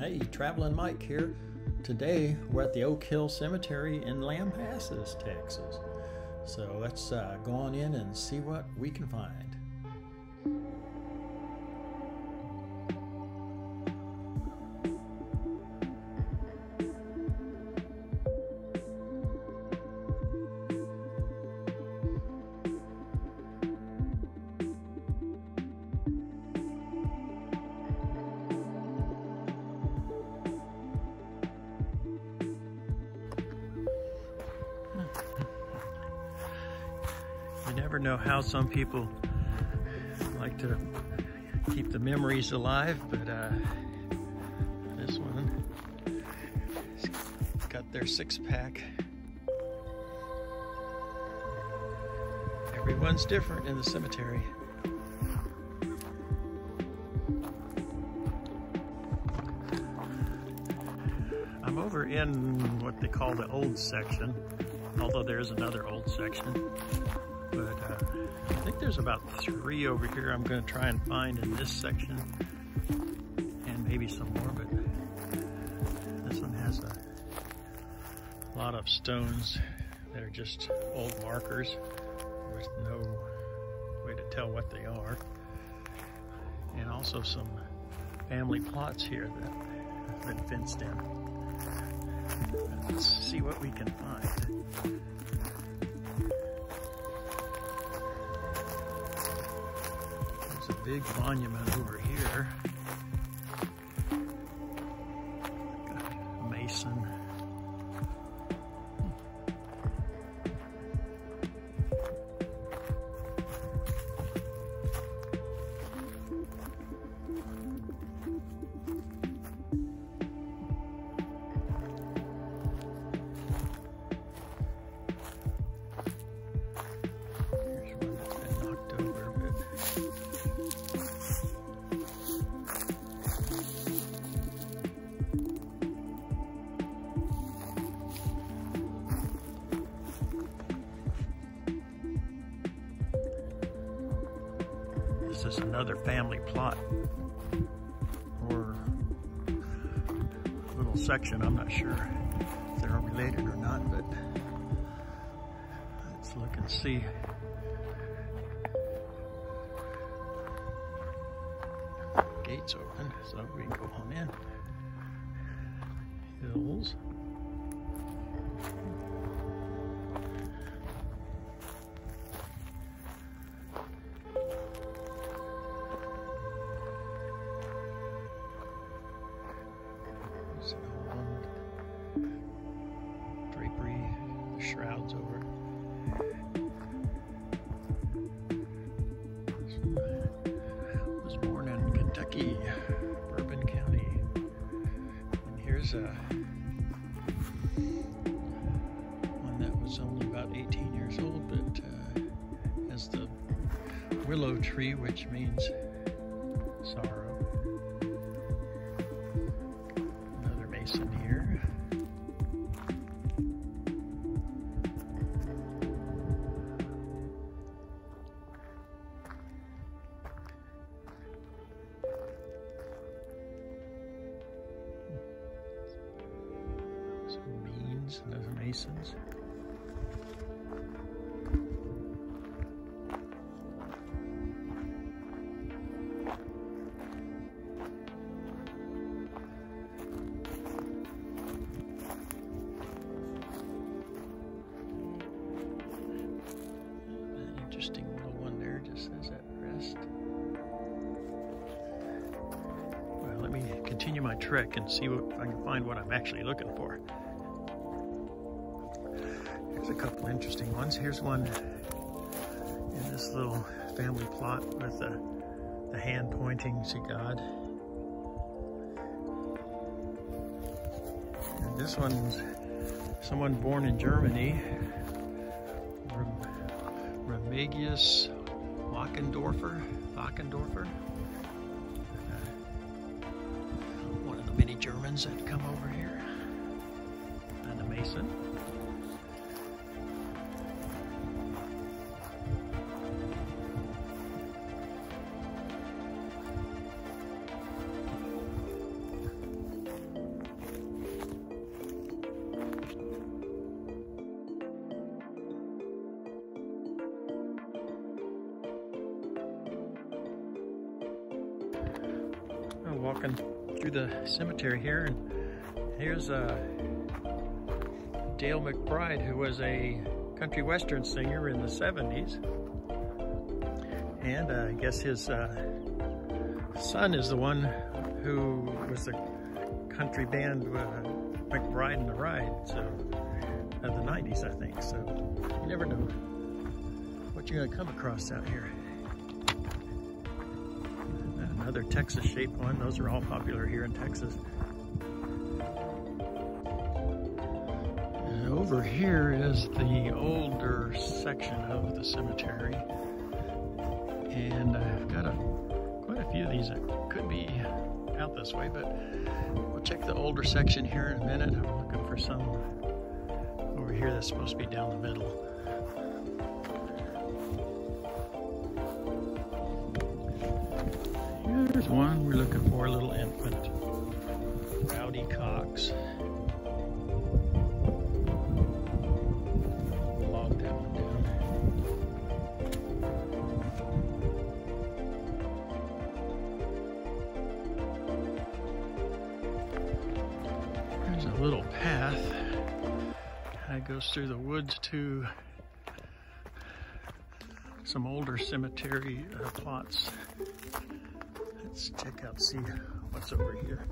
Hey, Traveling Mike here. Today we're at the Oak Hill Cemetery in Lampasas, Texas. So let's go on in and see what we can find. You never know how some people like to keep the memories alive, but this one has got their six-pack. Everyone's different in the cemetery. I'm over in what they call the old section, although there's another old section. But I think there's about 3 over here I'm going to try and find in this section, and maybe some more, but this one has a lot of stones that are just old markers with no way to tell what they are, and also some family plots here that have been fenced in. Let's see what we can find. There's a big monument over here. Got a mason. This is another family plot or little section. I'm not sure if they're related or not, but let's look and see. Gates open, so we can go on in. Hills. Drapery, the shrouds over. Was born in Kentucky, Bourbon County. And here's a one that was only about 18 years old, but has the willow tree, which means sorrow. Another mason here. Some beans and other masons. Interesting little one there, just says at rest. Well, let me continue my trek and see if I can find what I'm actually looking for. Here's a couple interesting ones. Here's one in this little family plot with the hand pointing to God. And this one's someone born in Germany. Remigius Wachendorfer, one of the many Germans that come over here, and a mason. walking through the cemetery here, and here's Dale McBride, who was a country western singer in the 70s. And I guess his son is the one who was the country band McBride and the Ride, so of the 90s, I think. So you never know what you're gonna come across out here. Another Texas-shaped one. Those are all popular here in Texas. And over here is the older section of the cemetery. And I've got quite a few of these that could be out this way, but we'll check the older section here in a minute. I'm looking for some over here that's supposed to be down the middle. Here's one we're looking for, a little infant. Rowdy Cox. Log that one down. There's a little path that goes through the woods to some older cemetery plots. Let's check out, see what's over here.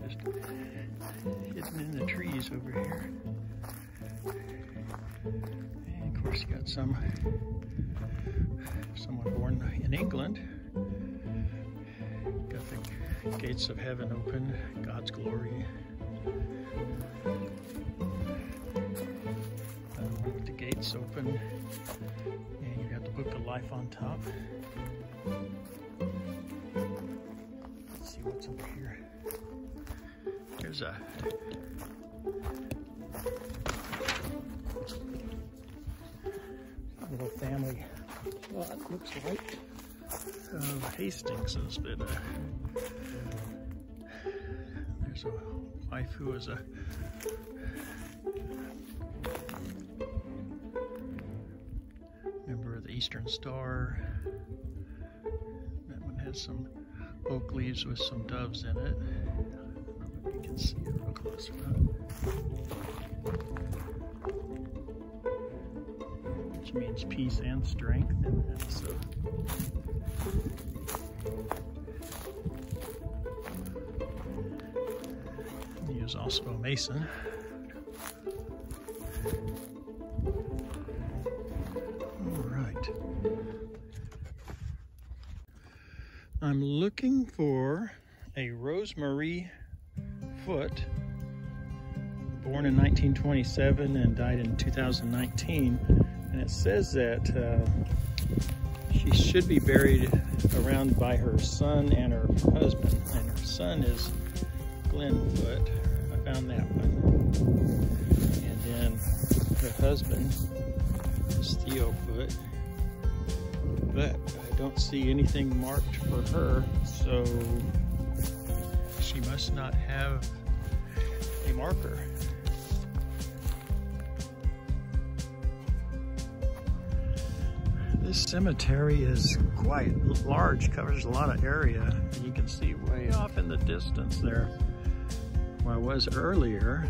Just hidden in the trees over here. And of course you got someone born in England. Got the gates of heaven open, God's glory. With the gates open, and you got the Book of Life on top. Let's see what's over here. There's a little family plot, looks like, of Hastingses, but there's a wife who was a member of the Eastern Star. That one has some oak leaves with some doves in it. I don't know if you can see it real close or not. Which means peace and strength in that, so. He was also a Mason. I'm looking for a Rosemary Foote, born in 1927 and died in 2019. And it says that she should be buried around by her son and her husband. And her son is Glenn Foote. I found that one. And then her husband is Theo Foote. But I don't see anything marked for her, so she must not have a marker. This cemetery is quite large, covers a lot of area, and you can see way off in the distance there where I was earlier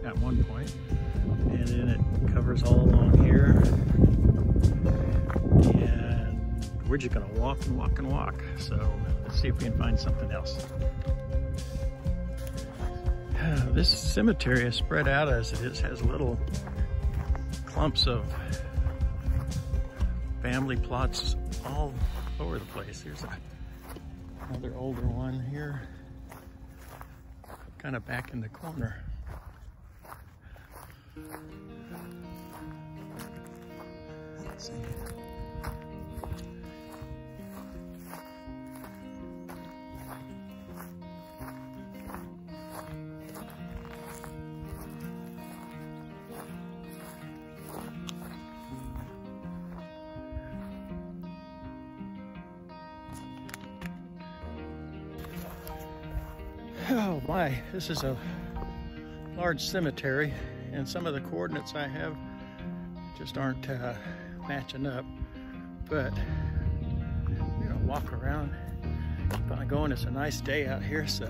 at one point, and then it covers all along here. We're just gonna walk and walk and walk. So let's see if we can find something else. This cemetery is spread out as it is, has little clumps of family plots all over the place. Here's another older one here, kind of back in the corner. Let's see. Oh my, this is a large cemetery, and some of the coordinates I have just aren't matching up. but we're gonna walk around, keep on going. It's a nice day out here, so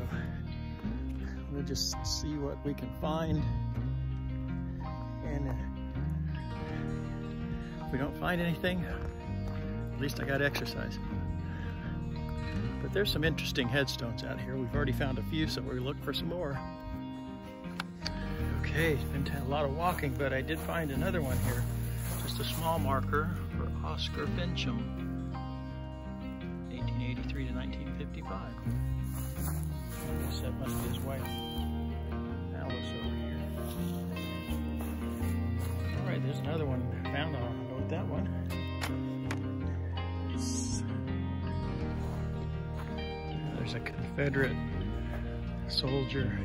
we'll just see what we can find. And if we don't find anything, at least I got exercise. But there's some interesting headstones out here. We've already found a few, so we'll look for some more. Okay, it's been a lot of walking, but I did find another one here. Just a small marker for Oscar Fincham, 1883 to 1955. I guess that must be his wife, Alice, over here. All right, there's another one found. I'll note that one. There's a Confederate soldier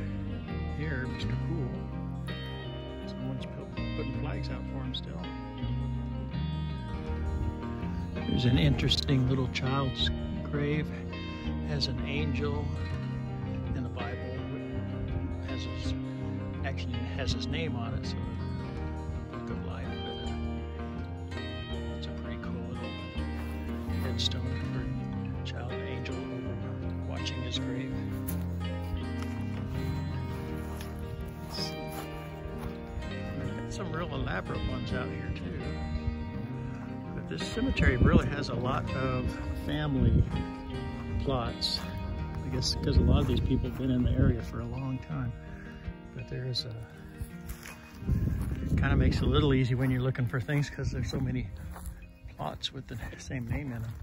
here, Mr. Poole. Someone's putting flags out for him still. There's an interesting little child's grave. Has an angel in the Bible. Actually has his name on it, so Book of Life. But it's a pretty cool little headstone for a child angel watching his grave. We've got some real elaborate ones out here too. But this cemetery really has a lot of family plots. I guess because a lot of these people have been in the area for a long time. But there's a, kind of makes it a little easy when you're looking for things because there's so many plots with the same name in them.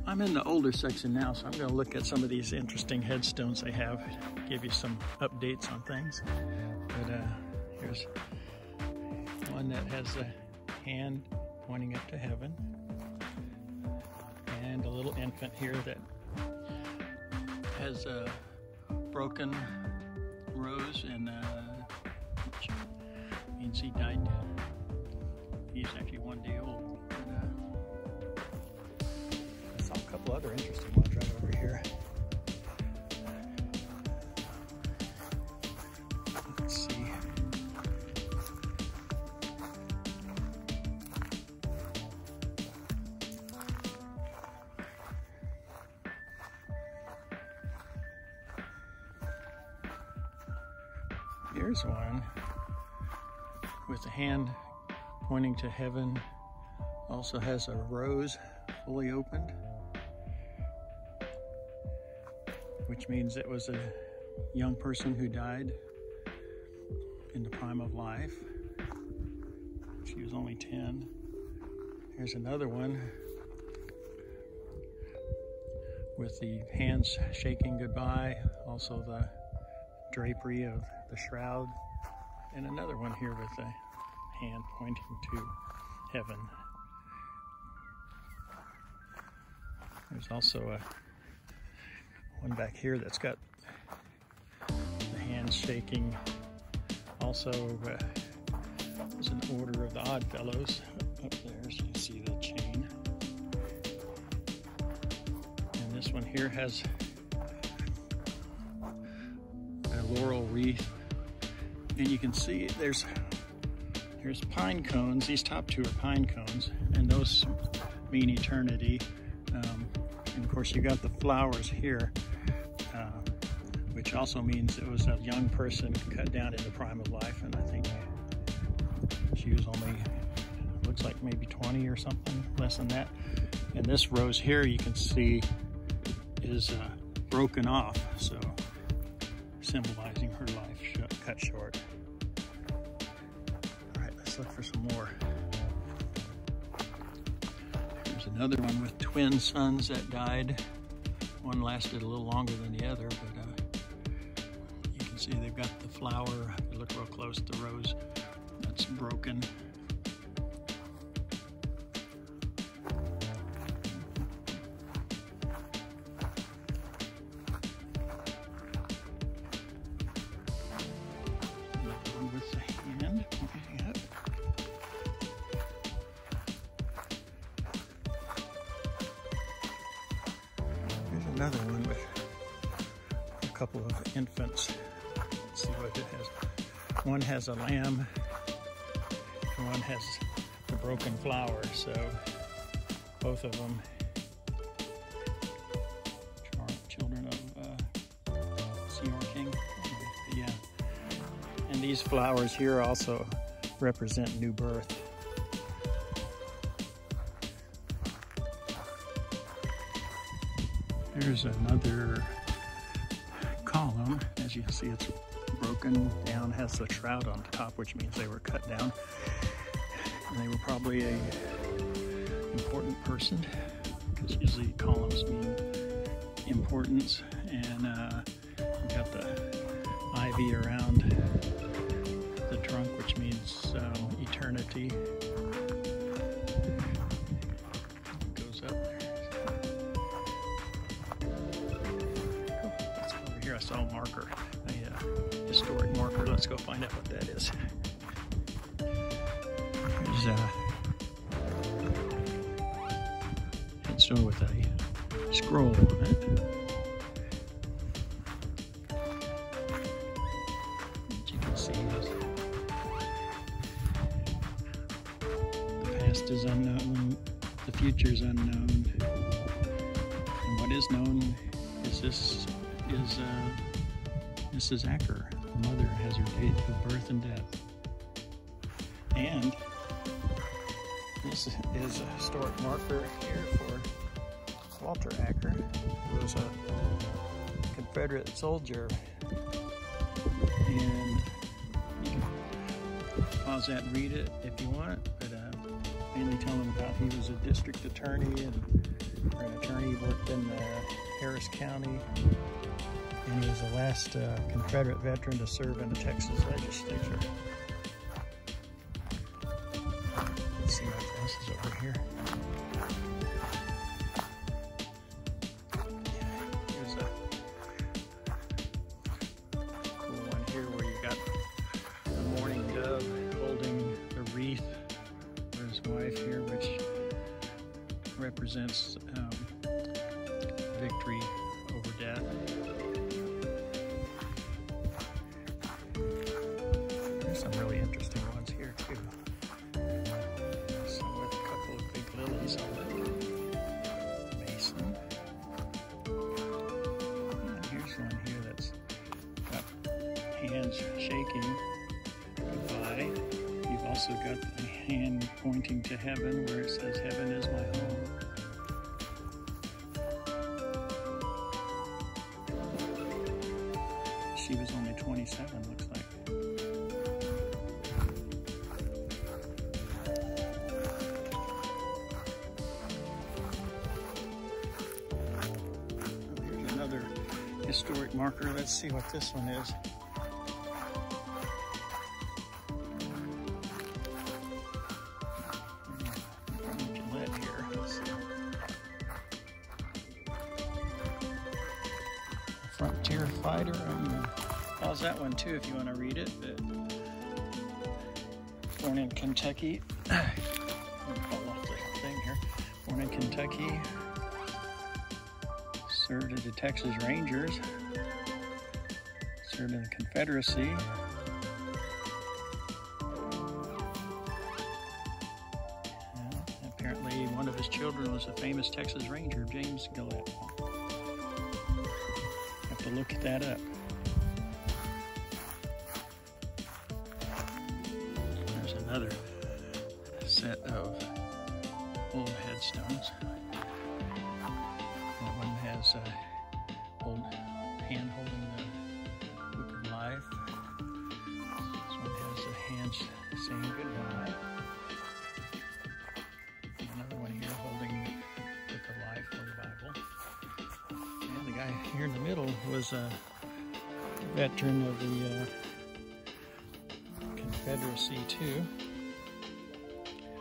I'm in the older section now, so I'm going to look at some of these interesting headstones they have, give you some updates on things. But here's one that has a hand pointing up to heaven, and a little infant here that has a broken rose, and which means he died. He's actually 1 day old. A couple other interesting ones right over here. Let's see. Here's one with a hand pointing to heaven. Also has a rose fully opened, which means it was a young person who died in the prime of life. She was only 10. Here's another one with the hands shaking goodbye, also the drapery of the shroud, and another one here with a hand pointing to heaven. There's also a one back here that's got the hands shaking. Also, there's an Order of the Odd Fellows up there, so you see the chain. And this one here has a laurel wreath, and you can see there's pine cones. These top two are pine cones, and those mean eternity. And of course, you got the flowers here, which also means it was a young person cut down in the prime of life, and I think she was only, looks like maybe 20 or something, less than that. And this rose here, you can see, is broken off, so symbolizing her life cut short. All right, let's look for some more. There's another one with twin sons that died. One lasted a little longer than the other, but you can see they've got the flower. If you look real close, the rose that's broken. Another one with the hand pointing up. another one with a couple of infants. Let's see what it has. One has a lamb, and one has the broken flower, so both of them are children of Senior King. Yeah. And these flowers here also represent new birth. Here's another column. As you can see, it's broken down, has a shroud on top, which means they were cut down. And they were probably a important person, because usually columns mean importance. And we got the ivy around the trunk, which means eternity. It goes up there. Cool. Let's go over here. I saw a marker, a historic marker. Let's go find out what that is. There's a headstone with a scroll on it. As you can see, the past is unknown, the future is unknown, and what is known is Mrs. Acker. The mother has her date of birth and death. And this is a historic marker here for Walter Acker, who was a Confederate soldier. And you can pause that and read it if you want, but mainly tell him about he was a district attorney, and or an attorney, worked in Harris County, and he was the last Confederate veteran to serve in the Texas legislature. Let's see what else is over here. Here's a cool one here where you got the mourning dove holding the wreath for his wife here, which represents victory over death. There's some really interesting ones here too. Some with a couple of big lilies on it. Mason. And here's one here that's got hands shaking goodbye. You've also got the hand pointing to heaven where it says, "Heaven is my home." She was only 27, looks like. Here's another historic marker. Let's see what this one is. Here. Let's see. Frontier fighter. Pause that one too if you want to read it. But born in Kentucky. Fall off the thing here. Born in Kentucky. Served at the Texas Rangers. Served in the Confederacy. Apparently, one of his children was a famous Texas Ranger, James Gillette. Have to look that up. There's another set of old headstones. That one has a old hand holding the book of life. This one has a hand saying goodbye. Another one here holding the book of life or the Bible. And the guy here in the middle was a veteran of the Confederacy too.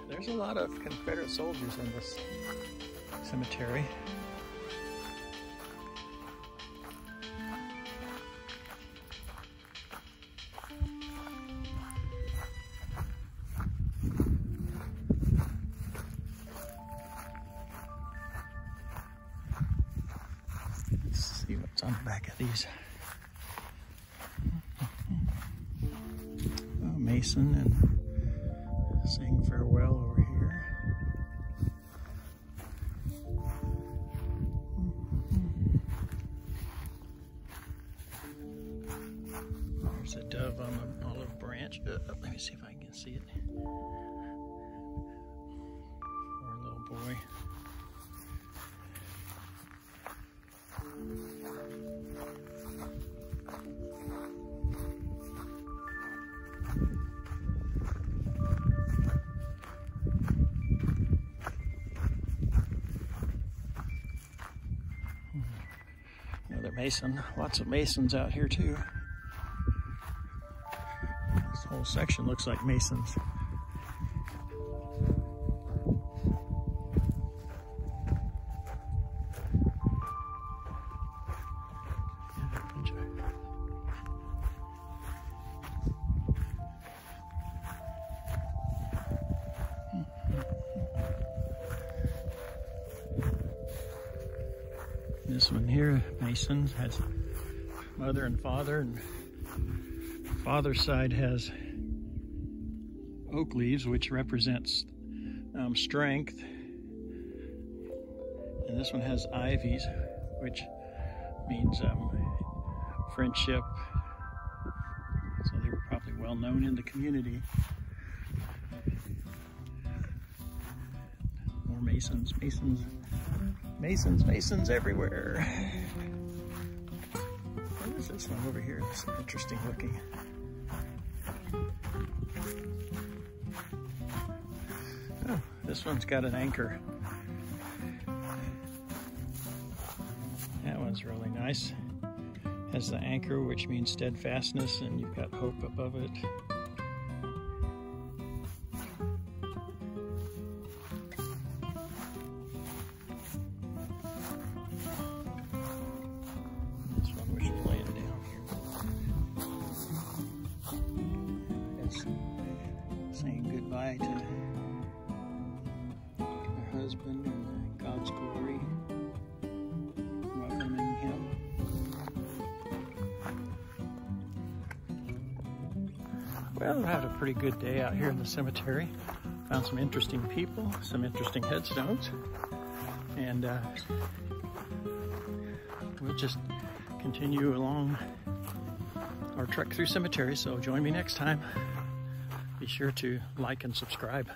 There's a lot of Confederate soldiers in this cemetery. What's on the back of these? Oh, Mason and saying farewell over here. There's a dove on an olive branch. Let me see if I can see it. Poor little boy. Another mason. Lots of masons out here too. This whole section looks like masons. This one here, Masons, has mother and father, and father's side has oak leaves, which represents strength, and this one has ivies, which means friendship. So they were probably well known in the community. More Masons, Masons. Masons, Masons everywhere. What is this one over here? It's interesting looking. Oh, this one's got an anchor. That one's really nice. Has the anchor, which means steadfastness, and you've got hope above it. Saying goodbye to her husband and God's glory, welcoming him. Well, I had a pretty good day out here in the cemetery. Found some interesting people, some interesting headstones, and we'll just continue along our trek through cemetery, so join me next time. Be sure to like and subscribe.